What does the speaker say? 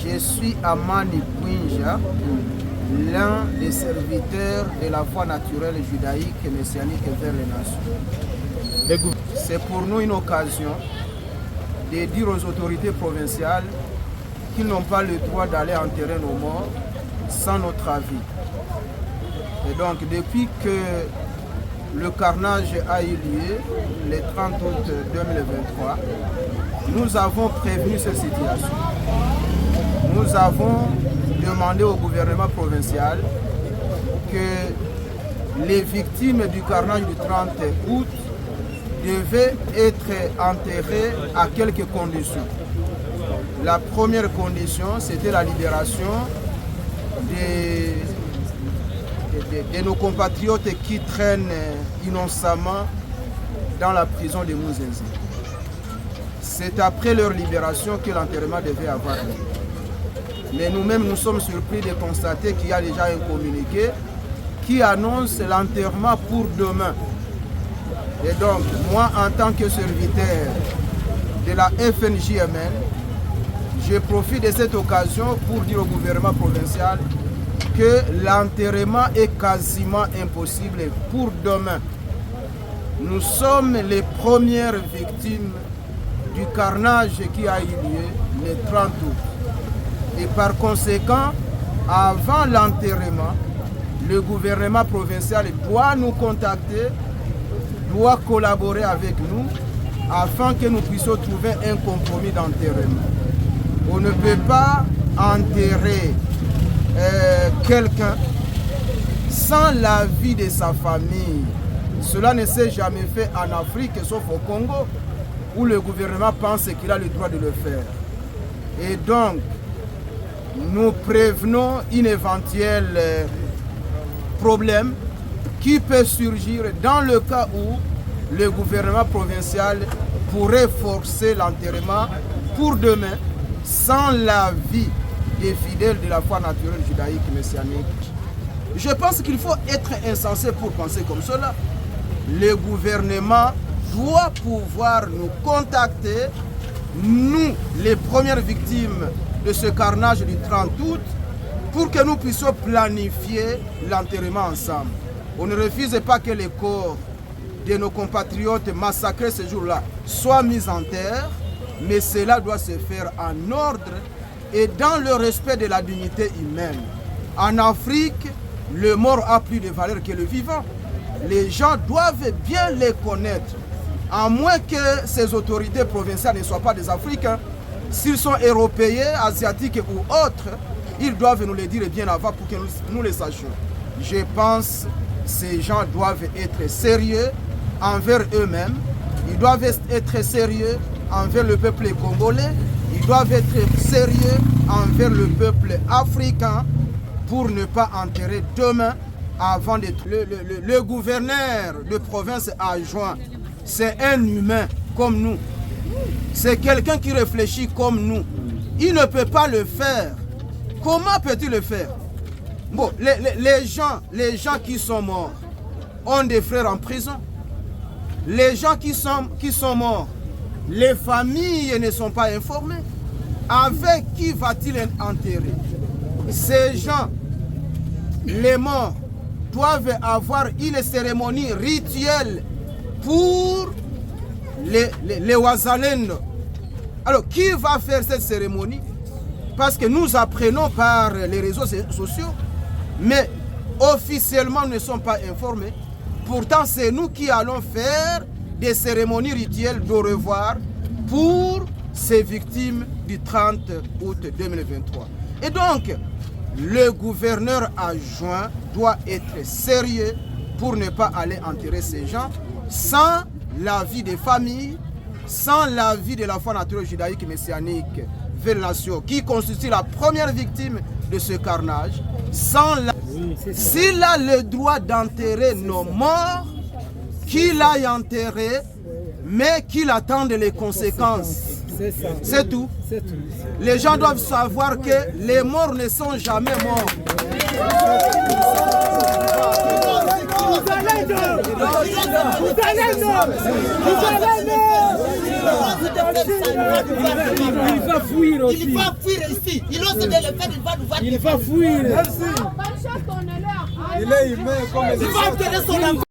Je suis Amani Bouinja, l'un des serviteurs de la foi naturelle judaïque et messianique vers les nations. C'est pour nous une occasion de dire aux autorités provinciales qu'ils n'ont pas le droit d'aller enterrer nos morts sans notre avis. Et donc, depuis que le carnage a eu lieu, le 30 août 2023, nous avons prévenu cette situation. Nous avons demandé au gouvernement provincial que les victimes du carnage du 30 août devaient être enterrées à quelques conditions. La première condition, c'était la libération de nos compatriotes qui traînent innocemment dans la prison de Mouzenzi. C'est après leur libération que l'enterrement devait avoir lieu. Mais nous-mêmes, nous sommes surpris de constater qu'il y a déjà un communiqué qui annonce l'enterrement pour demain. Et donc, moi, en tant que serviteur de la FNJMN, je profite de cette occasion pour dire au gouvernement provincial que l'enterrement est quasiment impossible pour demain. Nous sommes les premières victimes du carnage qui a eu lieu le 30 août. Et par conséquent, avant l'enterrement, le gouvernement provincial doit nous contacter, doit collaborer avec nous afin que nous puissions trouver un compromis d'enterrement. On ne peut pas enterrer quelqu'un sans l'avis de sa famille. Cela ne s'est jamais fait en Afrique, sauf au Congo, où le gouvernement pense qu'il a le droit de le faire. Et donc, nous prévenons un éventuel problème qui peut surgir dans le cas où le gouvernement provincial pourrait forcer l'enterrement pour demain sans l'avis des fidèles de la foi naturelle judaïque messianique. Je pense qu'il faut être insensé pour penser comme cela. Le gouvernement doit pouvoir nous contacter, nous, les premières victimes de ce carnage du 30 août, pour que nous puissions planifier l'enterrement ensemble. On ne refuse pas que les corps de nos compatriotes massacrés ce jour-là soient mis en terre, mais cela doit se faire en ordre et dans le respect de la dignité humaine. En Afrique, le mort a plus de valeur que le vivant. Les gens doivent bien les connaître, à moins que ces autorités provinciales ne soient pas des Africains. S'ils sont européens, asiatiques ou autres, ils doivent nous le dire bien avant pour que nous le sachions. Je pense que ces gens doivent être sérieux envers eux-mêmes, ils doivent être sérieux envers le peuple congolais, ils doivent être sérieux envers le peuple africain pour ne pas enterrer demain avant de... Le gouverneur de province adjoint, c'est un humain comme nous. C'est quelqu'un qui réfléchit comme nous. Il ne peut pas le faire. Comment peut-il le faire? Bon, les gens qui sont morts ont des frères en prison. Les gens qui sont morts, les familles ne sont pas informées. Avec qui va-t-il enterrer? Ces gens, les morts, doivent avoir une cérémonie rituelle pour les Wazalendo. Alors, qui va faire cette cérémonie? Parce que nous apprenons par les réseaux sociaux, mais officiellement nous ne sommes pas informés. Pourtant, c'est nous qui allons faire des cérémonies rituelles de revoir pour ces victimes du 30 août 2023. Et donc, le gouverneur adjoint doit être sérieux pour ne pas aller enterrer ces gens sans l'avis des familles, sans l'avis de la foi naturelle judaïque messianique vers la nation, qui constitue la première victime de ce carnage, sans la... S'il a le droit d'enterrer nos morts, qu'il aille enterrer, mais qu'il attende les conséquences. C'est tout. Les gens doivent savoir que les morts ne sont jamais morts. Il va fuir aussi. Il va fuir ici. Il ose de le faire, il va nous voir. Il va fuir. Il est humain comme les autres. Il va obtenir son